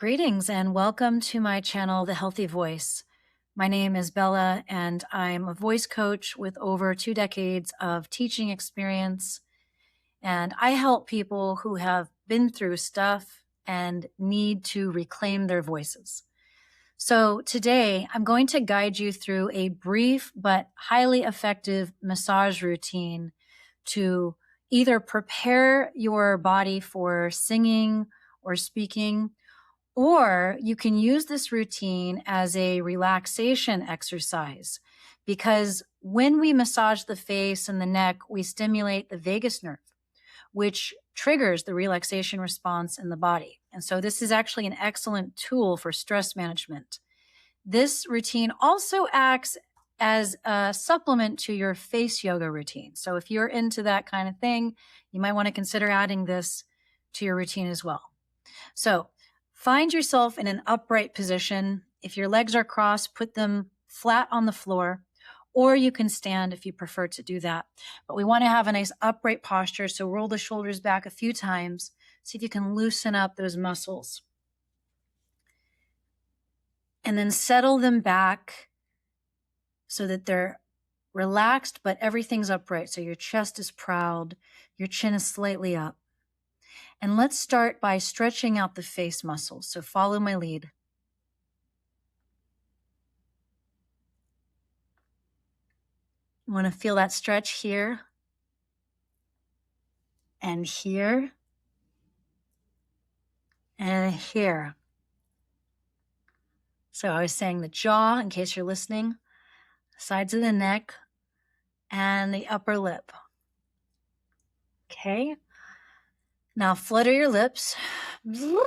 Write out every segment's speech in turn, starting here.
Greetings and welcome to my channel, The Healthy Voice. My name is Bella and I'm a voice coach with over 2 decades of teaching experience. And I help people who have been through stuff and need to reclaim their voices. So today I'm going to guide you through a brief but highly effective massage routine to either prepare your body for singing or speaking, or you can use this routine as a relaxation exercise, because when we massage the face and the neck, we stimulate the vagus nerve, which triggers the relaxation response in the body. And so this is actually an excellent tool for stress management. This routine also acts as a supplement to your face yoga routine. So if you're into that kind of thing, you might want to consider adding this to your routine as well. So find yourself in an upright position. If your legs are crossed, put them flat on the floor, or you can stand if you prefer to do that. But we want to have a nice upright posture, so roll the shoulders back a few times. See if you can loosen up those muscles. And then settle them back so that they're relaxed, but everything's upright. So your chest is proud, your chin is slightly up. And let's start by stretching out the face muscles. So follow my lead. You want to feel that stretch here and here and here. So I was saying the jaw, in case you're listening, sides of the neck, and the upper lip. Okay. Now flutter your lips. Do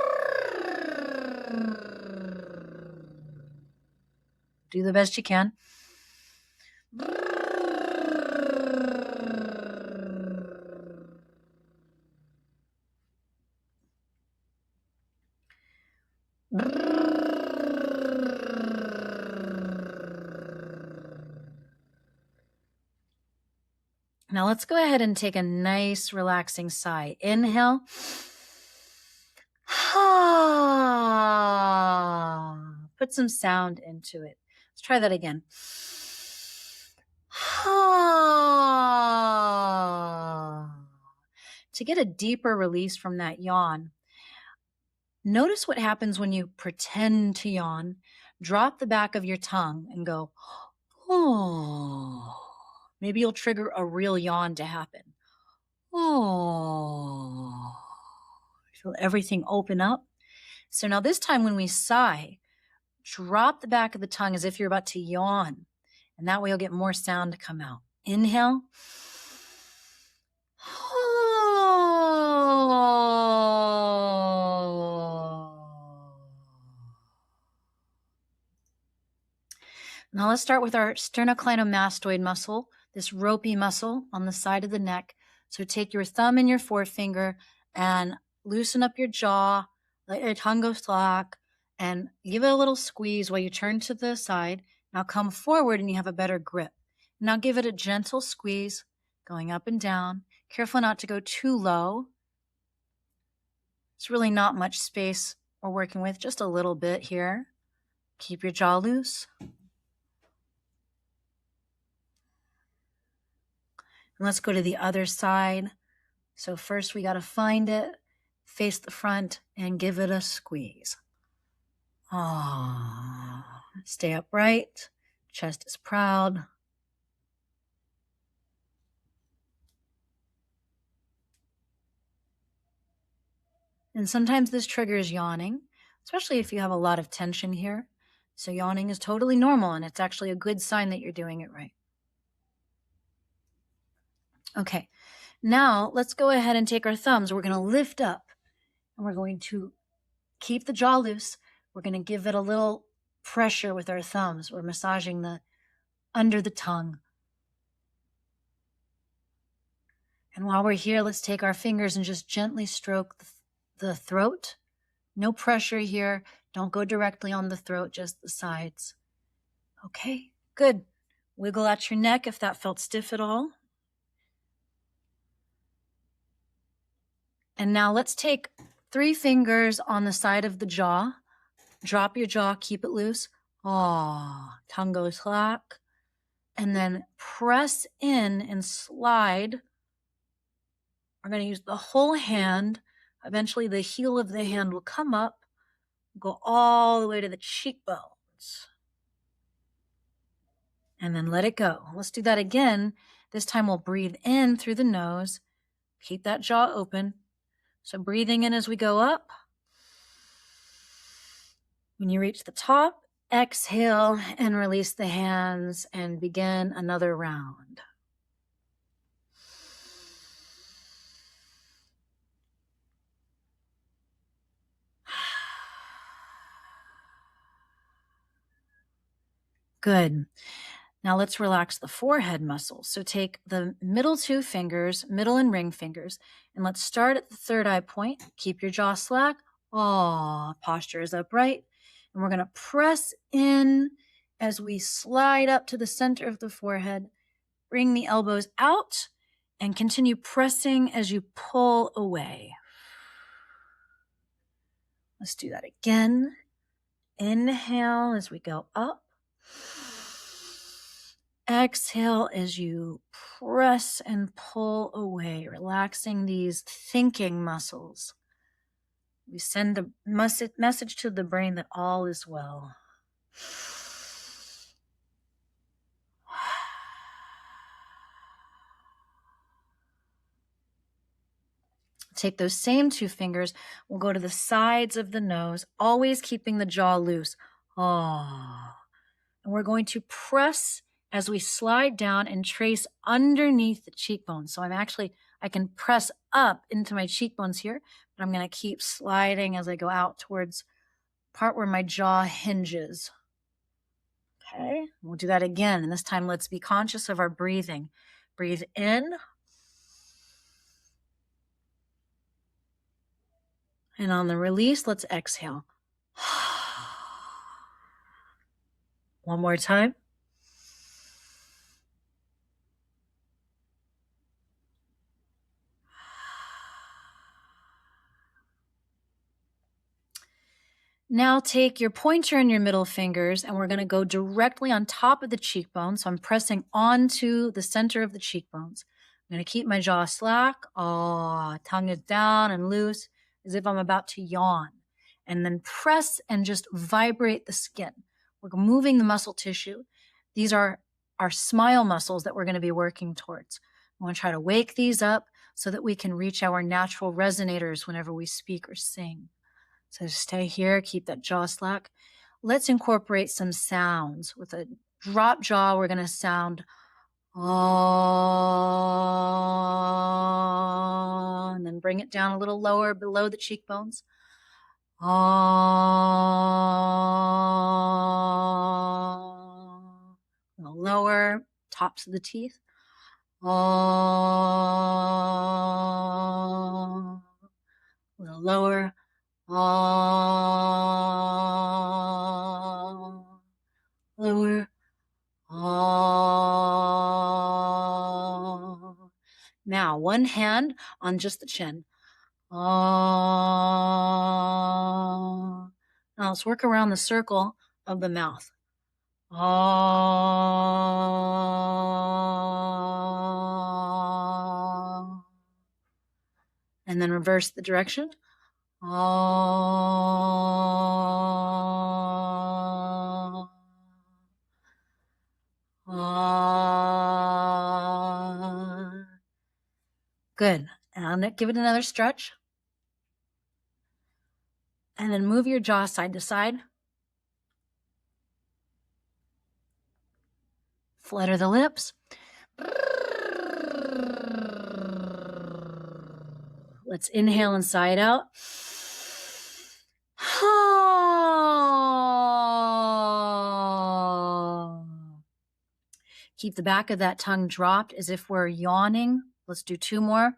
the best you can. Now let's go ahead and take a nice relaxing sigh. Inhale. Put some sound into it. Let's try that again. To get a deeper release from that yawn, notice what happens when you pretend to yawn. Drop the back of your tongue and go, oh. Maybe you'll trigger a real yawn to happen. Oh. Feel everything open up. So now this time when we sigh, drop the back of the tongue as if you're about to yawn. And that way you'll get more sound to come out. Inhale. Now let's start with our sternocleidomastoid muscle, this ropey muscle on the side of the neck. So take your thumb and your forefinger and loosen up your jaw, let your tongue go slack, and give it a little squeeze while you turn to the side. Now come forward and you have a better grip. Now give it a gentle squeeze, going up and down. Careful not to go too low. It's really not much space we're working with, just a little bit here. Keep your jaw loose. And let's go to the other side. So first we got to find it, face the front, and give it a squeeze. Stay upright, chest is proud. And sometimes this triggers yawning, especially if you have a lot of tension here. So yawning is totally normal, and it's actually a good sign that you're doing it right. Okay, now let's go ahead and take our thumbs. We're going to lift up, and we're going to keep the jaw loose. We're going to give it a little pressure with our thumbs. We're massaging the under the tongue. And while we're here, let's take our fingers and just gently stroke the throat. No pressure here. Don't go directly on the throat, just the sides. Okay, good. Wiggle out your neck if that felt stiff at all. And now let's take 3 fingers on the side of the jaw Drop your jaw, keep it loose. Tongue goes slack. And then press in and slide. We're going to use the whole hand. Eventually, the heel of the hand will come up, go all the way to the cheekbones. And then let it go. Let's do that again. This time we'll breathe in through the nose. Keep that jaw open. So breathing in as we go up. When you reach the top, exhale and release the hands and begin another round. Good. Now let's relax the forehead muscles. So take the middle two fingers, middle and ring fingers, and let's start at the third eye point. Keep your jaw slack. Posture is upright. And we're going to press in as we slide up to the center of the forehead. Bring the elbows out and continue pressing as you pull away. Let's do that again. Inhale as we go up. Exhale as you press and pull away, relaxing these thinking muscles. We send a message to the brain that all is well. Take those same two fingers. We'll go to the sides of the nose, always keeping the jaw loose. And we're going to press as we slide down and trace underneath the cheekbones. So I can press up into my cheekbones here, but I'm going to keep sliding as I go out towards the part where my jaw hinges. Okay, we'll do that again. And this time, let's be conscious of our breathing. Breathe in. And on the release, let's exhale. One more time. Now take your pointer and your middle fingers, and we're going to go directly on top of the cheekbone. So I'm pressing onto the center of the cheekbones. I'm going to keep my jaw slack. Tongue is down and loose as if I'm about to yawn. And then press and just vibrate the skin. We're moving the muscle tissue. These are our smile muscles that we're going to be working towards. We want to try to wake these up so that we can reach our natural resonators whenever we speak or sing. So stay here, keep that jaw slack. Let's incorporate some sounds. With a drop jaw, we're going to sound and then bring it down a little lower below the cheekbones. A little lower, tops of the teeth. A little lower. Lower. Now, one hand on just the chin. Now let's work around the circle of the mouth. And then reverse the direction. Good. And give it another stretch. And then move your jaw side to side. Flutter the lips. Let's inhale and sigh it out. Keep the back of that tongue dropped as if we're yawning. Let's do two more.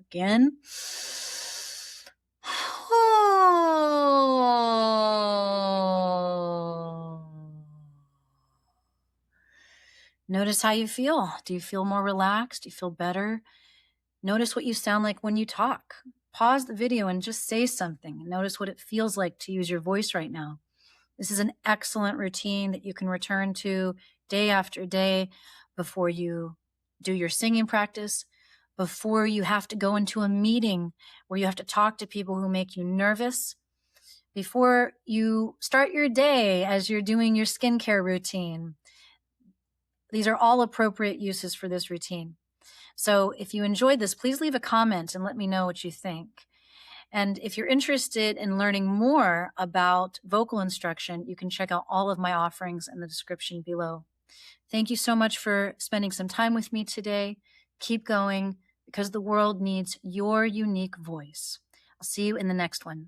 Again. Notice Notice how you feel. Do you feel more relaxed? Do you feel better? Notice what you sound like when you talk. Pause the video and just say something. Notice what it feels like to use your voice right now. This is an excellent routine that you can return to day after day before you do your singing practice, before you have to go into a meeting where you have to talk to people who make you nervous, before you start your day as you're doing your skincare routine. These are all appropriate uses for this routine. So if you enjoyed this, please leave a comment and let me know what you think. And if you're interested in learning more about vocal instruction, you can check out all of my offerings in the description below. Thank you so much for spending some time with me today. Keep going because the world needs your unique voice. I'll see you in the next one.